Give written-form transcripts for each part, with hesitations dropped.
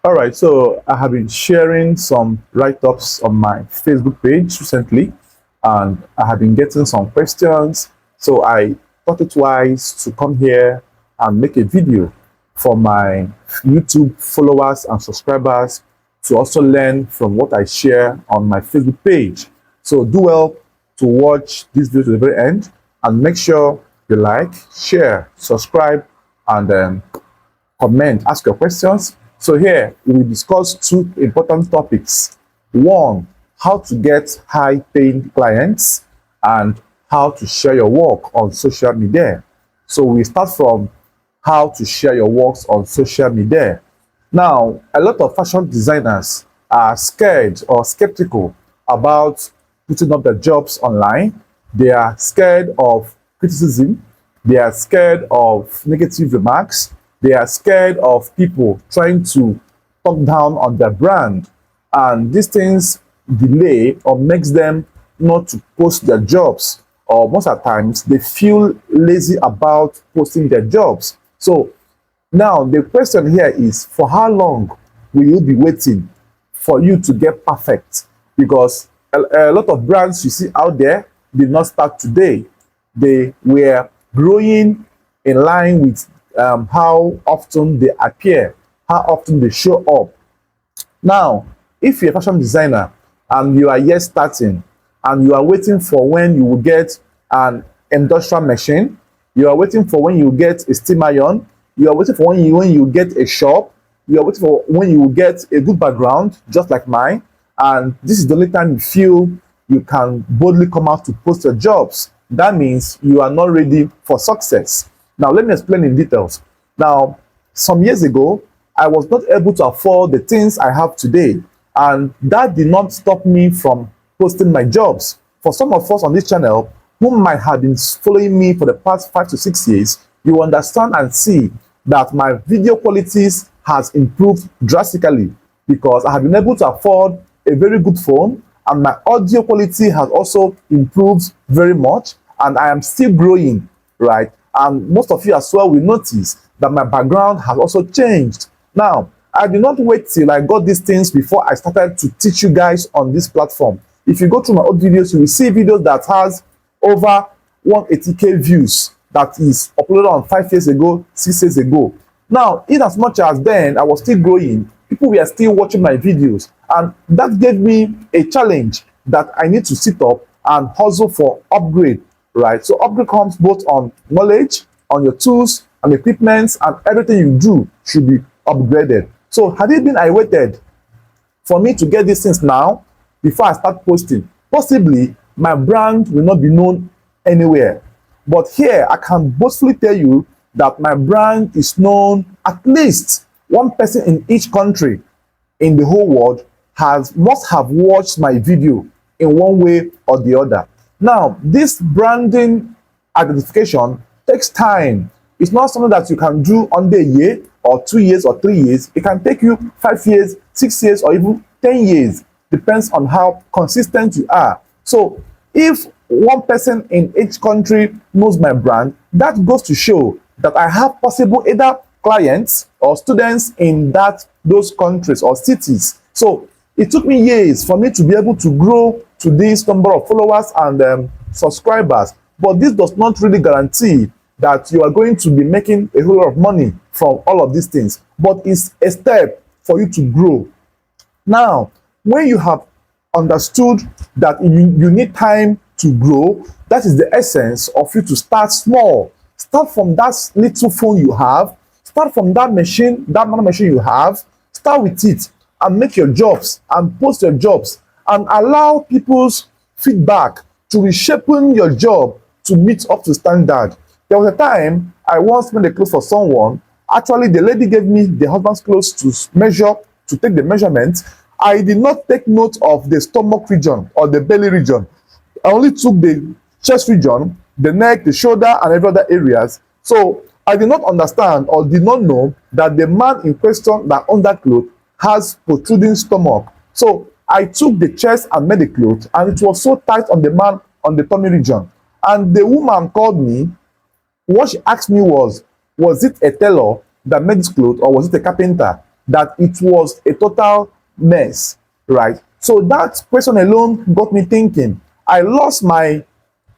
All right, so I have been sharing some write-ups on my Facebook page recently, and I have been getting some questions. So I thought it wise to come here and make a video for my YouTube followers and subscribers to also learn from what I share on my Facebook page. So do well to watch this video to the very end and make sure you like, share, subscribe, and comment, ask your questions. So here we will discuss two important topics. One, how to get high paying clients, and how to share your work on social media. So we start from how to share your works on social media. Now, a lot of fashion designers are scared or skeptical about putting up their jobs online. They are scared of criticism. They are scared of negative remarks. They are scared of people trying to talk down on their brand. And these things delay or makes them not to post their jobs. Or most of the times, they feel lazy about posting their jobs. So now, the question here is, for how long will you be waiting for you to get perfect? Because a lot of brands you see out there did not start today. They were growing in line with how often they appear, how often they show up. Now, if you're a fashion designer and you are yet starting and you are waiting for when you will get an industrial machine, you are waiting for when you get a steam iron, you are waiting for when you get a shop, you are waiting for when you will get a good background, just like mine, and this is the only time you feel you can boldly come out to post your jobs, that means you are not ready for success. Now, let me explain in details. Now, some years ago, I was not able to afford the things I have today, and that did not stop me from posting my jobs. For some of us on this channel who might have been following me for the past 5 to 6 years, you understand and see that my video qualities has improved drastically because I have been able to afford a very good phone, and my audio quality has also improved very much, and I am still growing, right? And most of you as well will notice that my background has also changed. Now, I did not wait till I got these things before I started to teach you guys on this platform. If you go through my old videos, you will see videos that has over 180k views that is uploaded on 5 years ago, 6 years ago. Now, in as much as then I was still growing, people were still watching my videos, and that gave me a challenge that I need to sit up and hustle for upgrade, right? So upgrade comes both on knowledge, on your tools and equipments, and everything you do should be upgraded. So had it been I waited for me to get these things now before I start posting, possibly my brand will not be known anywhere. But here I can boastfully tell you that my brand is known. At least one person in each country in the whole world must have watched my video in one way or the other. Now, this branding identification takes time. It's not something that you can do under a year or 2 years or 3 years. It can take you 5 years, 6 years, or even 10 years. Depends on how consistent you are. So if one person in each country knows my brand, that goes to show that I have possible either clients or students in those countries or cities. So it took me years for me to be able to grow to this number of followers and subscribers. But this does not really guarantee that you are going to be making a whole lot of money from all of these things. But it's a step for you to grow. Now, when you have understood that you need time to grow, that is the essence of you to start small. Start from that little phone you have. Start from that machine, that manual machine you have. Start with it and make your jobs and post your jobs and allow people's feedback to reshaping your job to meet up to standard. There was a time I once made a clothes for someone. Actually, the lady gave me the husband's clothes to measure, to take the measurement. I did not take note of the stomach region or the belly region. I only took the chest region, the neck, the shoulder, and every other areas. So I did not understand or did not know that the man in question that owned that cloth has protruding stomach. So I took the chest and made the cloth, and it was so tight on the man on the tummy region. And the woman called me. What she asked me was it a tailor that made this cloth, or was it a carpenter? that it was a total mess, right? So that question alone got me thinking. I lost my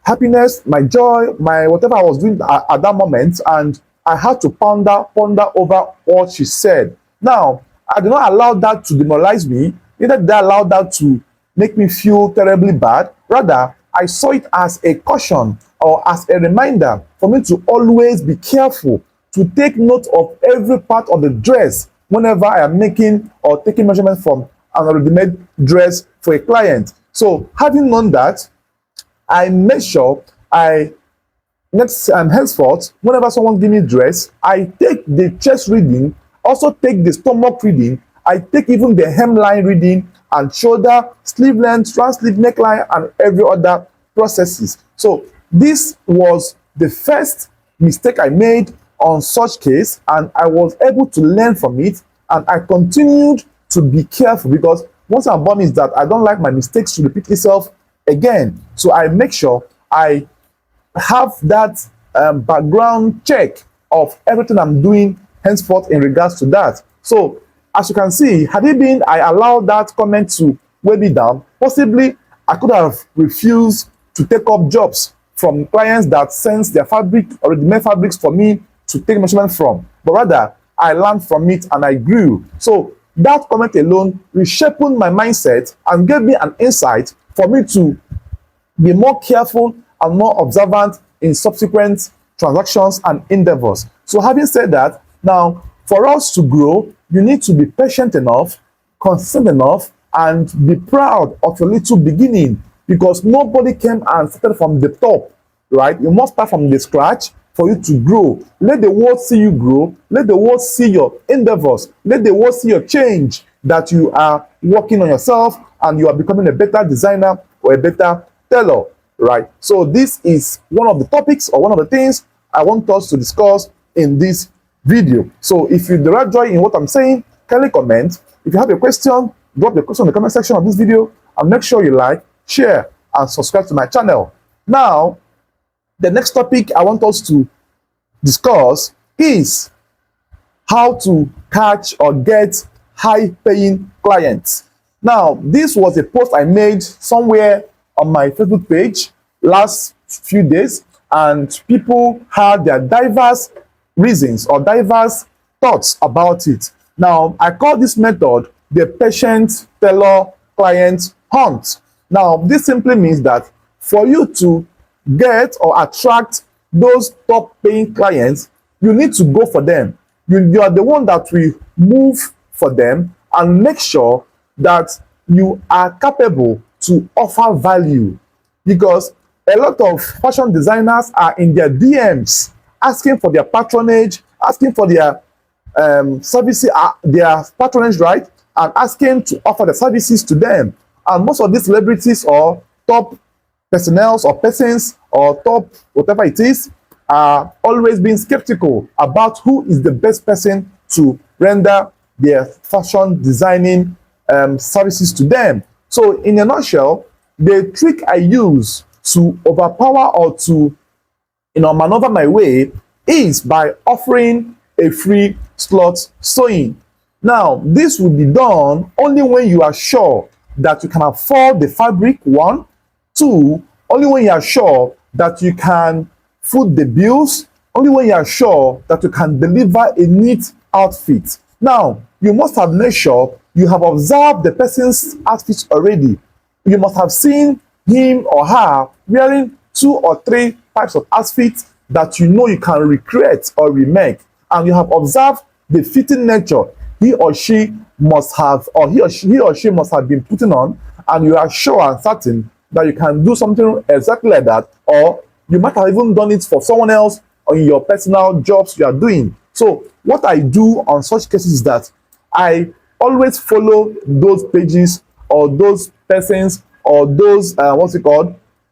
happiness, my joy, my whatever I was doing at that moment, and I had to ponder over what she said. Now, I did not allow that to demoralize me, neither did I allow that to make me feel terribly bad. Rather, I saw it as a caution or as a reminder for me to always be careful, to take note of every part of the dress whenever I am making or taking measurements from an ready-made dress for a client. So, having known that, I make sure I henceforth, whenever someone give me dress, I take the chest reading, also take the stomach reading, I take even the hemline reading and shoulder, sleeve length, trans sleeve neckline, and every other processes. So this was the first mistake I made on such case, and I was able to learn from it, and I continued to be careful because once I'm born is that I don't like my mistakes to repeat itself again. So I make sure I have that background check of everything I'm doing henceforth in regards to that. So as you can see, had it been I allowed that comment to weigh me down, possibly I could have refused to take up jobs from clients that sends their fabric or ready-made fabrics for me to take measurement from. But rather, I learned from it and I grew. So that comment alone reshaped my mindset and gave me an insight for me to be more careful and more observant in subsequent transactions and endeavors. So having said that, now for us to grow, you need to be patient enough, consistent enough, and be proud of your little beginning, because nobody came and started from the top, right? You must start from the scratch for you to grow. Let the world see you grow. Let the world see your endeavors. Let the world see your change, that you are working on yourself and you are becoming a better designer or a better tailor, right? So this is one of the topics or one of the things I want us to discuss in this video. So if you derive joy in what I'm saying, kindly comment. If you have a question, drop the question in the comment section of this video, and make sure you like, share, and subscribe to my channel. Now, the next topic I want us to discuss is how to catch or get high-paying clients. Now, this was a post I made somewhere on my Facebook page last few days, and people had their diverse reasons or diverse thoughts about it. Now, I call this method the patient tailor client hunt. Now, this simply means that for you to get or attract those top paying clients, you need to go for them. You are the one that will move for them and make sure that you are capable to offer value, because a lot of fashion designers are in their DMs asking for their patronage, asking for their services, their patronage, right, and asking to offer the services to them. And most of these celebrities or top personnel or persons or top whatever it is are always being skeptical about who is the best person to render their fashion designing services to them. So in a nutshell, the trick I use to overpower or to maneuver my way is by offering a free slot sewing. Now, this will be done only when you are sure that you can afford the fabric, one. Two, only when you are sure that you can foot the bills, only when you are sure that you can deliver a neat outfit. Now, you must have made sure you have observed the person's outfit already. You must have seen him or her wearing 2 or 3 types of outfits that you know you can recreate or remake, and you have observed the fitting nature he or she must have, or he or she must have been putting on, and you are sure and certain that you can do something exactly like that, or you might have even done it for someone else on your personal jobs you are doing. So what I do on such cases is that I always follow those pages or those persons or those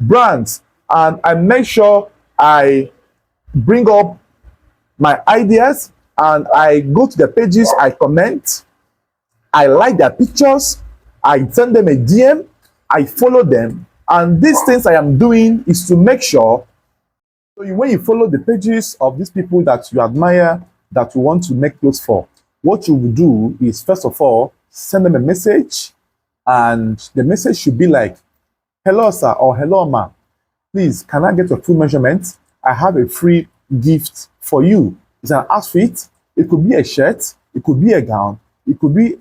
brands, and I make sure I bring up my ideas and I go to the pages, I comment, I like their pictures, I send them a DM, I follow them, and these things I am doing is to make sure, so when you follow the pages of these people that you admire, that you want to make clothes for, what you will do is, first of all, send them a message, and the message should be like, hello, sir, or hello, ma. Please, can I get your full measurement? I have a free gift for you. It's an outfit. It could be a shirt. It could be a gown. It could be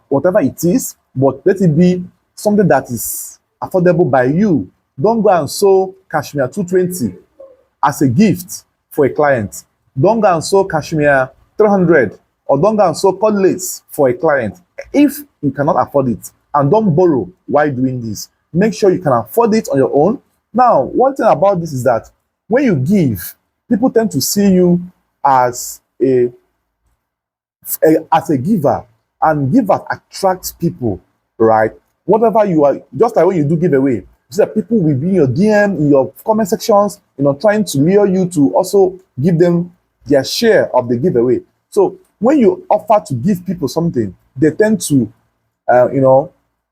whatever it is, but let it be something that is affordable by you. Don't go and sew cashmere 220 as a gift for a client. Don't go and sew cashmere 300, or don't go and sew cord lace for a client if you cannot afford it. And don't borrow while doing this. Make sure you can afford it on your own. Now, one thing about this is that when you give, people tend to see you as a giver, and givers attract people, right? Whatever you are, just like when you do giveaway, you see that people will be in your DM, in your comment sections, trying to lure you to also give them their share of the giveaway. So when you offer to give people something, they tend to,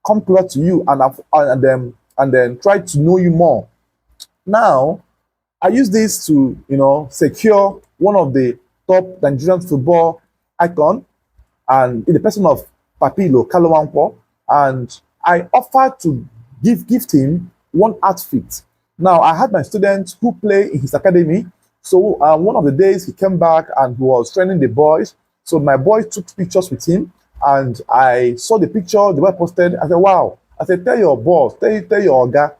come close to you and then try to know you more. Now, I use this to, secure one of the top Nigerian football icon, and in the person of Papilo Kalowankwo, and I offered to gift him one outfit. Now, I had my students who play in his academy. So one of the days he came back and he was training the boys. So my boys took pictures with him, and I saw the picture they were posted. I said, wow. I said, tell your boss, tell your guy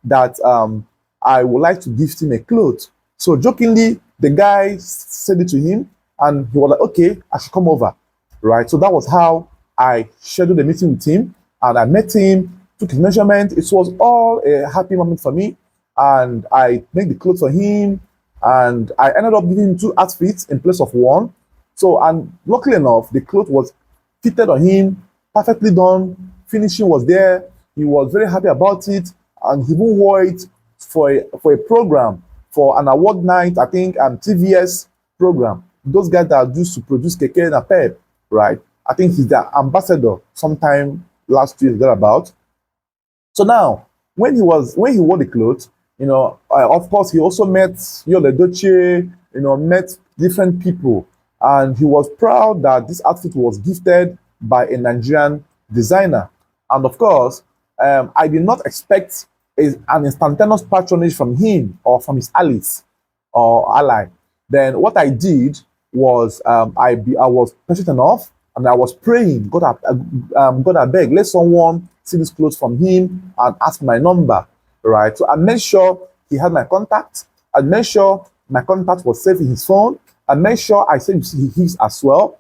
that I would like to gift him a cloth. So jokingly, the guy said it to him, and he was like, okay, I should come over, right? So that was how I scheduled a meeting with him, and I met him, took his measurement. It was all a happy moment for me, and I made the clothes for him, and I ended up giving him 2 outfits in place of 1. So, and luckily enough, the cloth was fitted on him, perfectly done, finishing was there. He was very happy about it, and he even wore it for a program, for an award night, I think, TVS program. Those guys that used to produce Keke and Pep, right? I think he's the ambassador sometime last year, thereabout. So now, when he wore the clothes, of course, he also met Yole Doche, met different people, and he was proud that this outfit was gifted by a Nigerian designer. And of course, I did not expect an instantaneous patronage from him or from his allies or ally. Then what I did was I was patient enough, and I was praying, God, I beg, let someone see this clothes from him and ask my number, right? So I made sure he had my contact. I made sure my contact was saved in his phone. I made sure I saved his as well,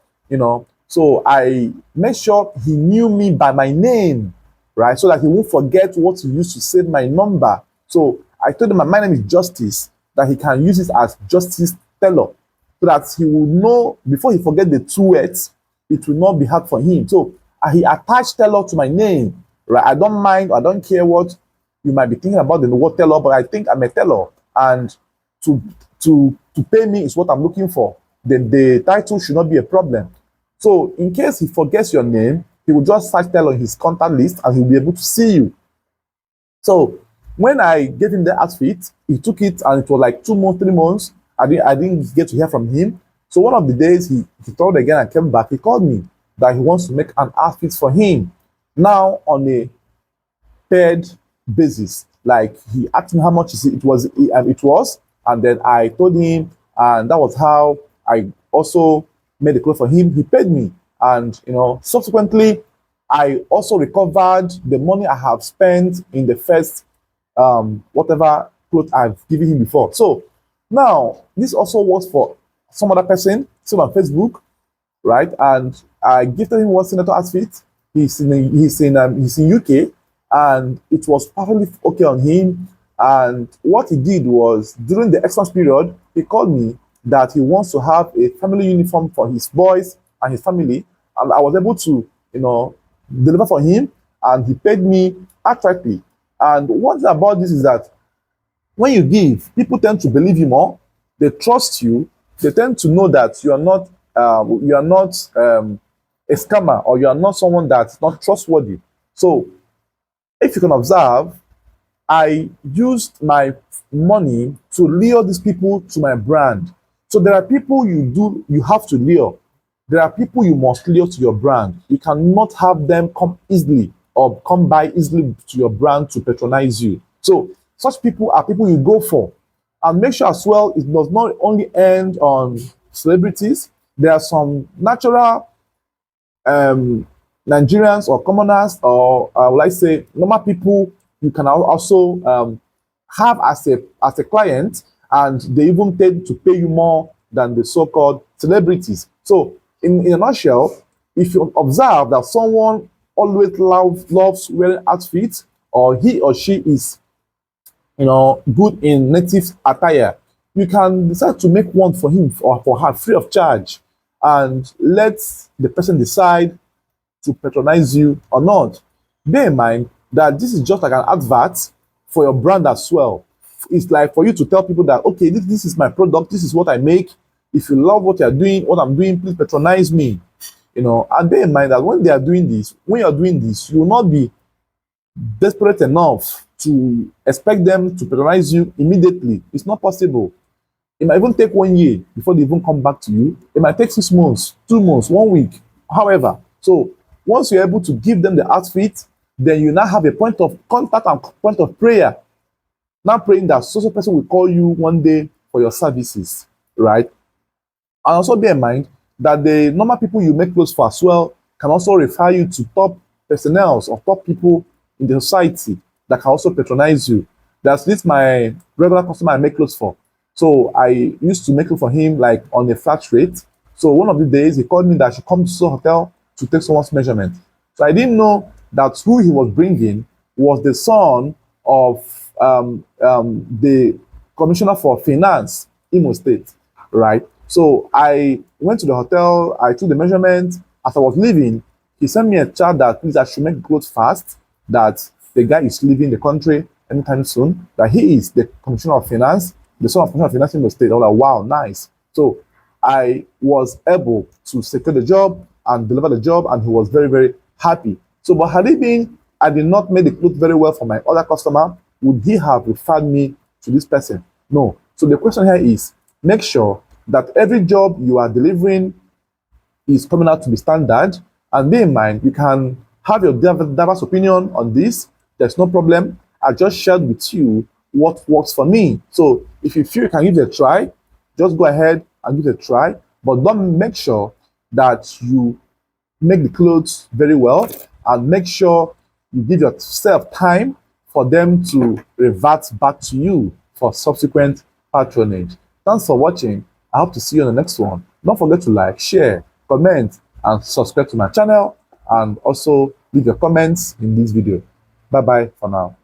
So I made sure he knew me by my name, right? So that he won't forget what he used to save my number. So I told him my name is Justice, that he can use it as Justice Taylor, so that he will know before he forget the 2 words, it will not be hard for him. So he attached Taylor to my name, right? I don't mind, I don't care what you might be thinking about the word Taylor, but I think I'm a Taylor, and to pay me is what I'm looking for. The title should not be a problem. So in case he forgets your name, he will just search Taylor in his contact list, and he'll be able to see you. So when I gave him the outfit, he took it, and it was like 2 months, 3 months. I didn't get to hear from him. So one of the days he told again and came back, he called me that he wants to make an outfit for him. Now on a paid basis. Like, he asked me how much it was, and then I told him, and that was how I also made the clothes for him. He paid me, and subsequently, I also recovered the money I have spent in the first whatever clothes I've given him before. So now this also works for some other person, still on Facebook, right? And I gifted him one senator outfit. He's in UK, and it was perfectly okay on him. And what he did was, during the Xmas period, he called me that he wants to have a family uniform for his boys and his family, and I was able to, deliver for him, and he paid me accurately. And one thing about this is that when you give, people tend to believe you more. They trust you. They tend to know that you are not a scammer, or you are not someone that's not trustworthy. So if you can observe, I used my money to lure these people to my brand, So there are people you have to lure. There are people you must lure to your brand. You cannot have them come easily or come by easily to your brand to patronize you. So such people are people you go for. And make sure as well it does not only end on celebrities. There are some natural Nigerians or commoners, or will I say normal people you can also have as a client, and they even tend to pay you more than the so-called celebrities. So in a nutshell, if you observe that someone always loves wearing outfits, or he or she is good in native attire, you can decide to make one for him or for her free of charge, and let the person decide to patronize you or not. Bear in mind that this is just like an advert for your brand as well. It's like for you to tell people that, okay, this is my product, this is what I make. If you love what you're doing, what I'm doing, please patronize me. And bear in mind that when you're doing this, you will not be desperate enough to expect them to patronize you immediately. It's not possible. It might even take 1 year before they even come back to you. It might take 6 months, 2 months, 1 week, however. So once you're able to give them the outfit, then you now have a point of contact and point of prayer. Now praying that social person will call you one day for your services, right? And also bear in mind that the normal people you make clothes for as well can also refer you to top personnel or top people in the society that can also patronize you. That's this my regular customer I make clothes for. So I used to make it for him like on a flat rate. So one of the days he called me that I should come to the hotel to take someone's measurement. So I didn't know that who he was bringing was the son of the commissioner for finance, Imo State, right? So I went to the hotel, I took the measurement. As I was leaving, he sent me a chat that please I should make clothes fast, that the guy is leaving the country anytime soon, that he is the commissioner of finance, the son of commissioner of finance in the state. I was like, wow, nice. So I was able to secure the job and deliver the job, and he was very, very happy. So, but had it been I did not make the clothes very well for my other customer, would he have referred me to this person? No. So the question here is, make sure that every job you are delivering is coming out to be standard, and bear in mind, you can have your diverse opinion on this. There's no problem. I just shared with you what works for me. So if you feel you can give it a try, just go ahead and give it a try, but don't make sure that you make the clothes very well, and make sure you give yourself time for them to revert back to you for subsequent patronage. Thanks for watching. I hope to see you on the next one. Don't forget to like, share, comment, and subscribe to my channel, and also leave your comments in this video. Bye bye for now.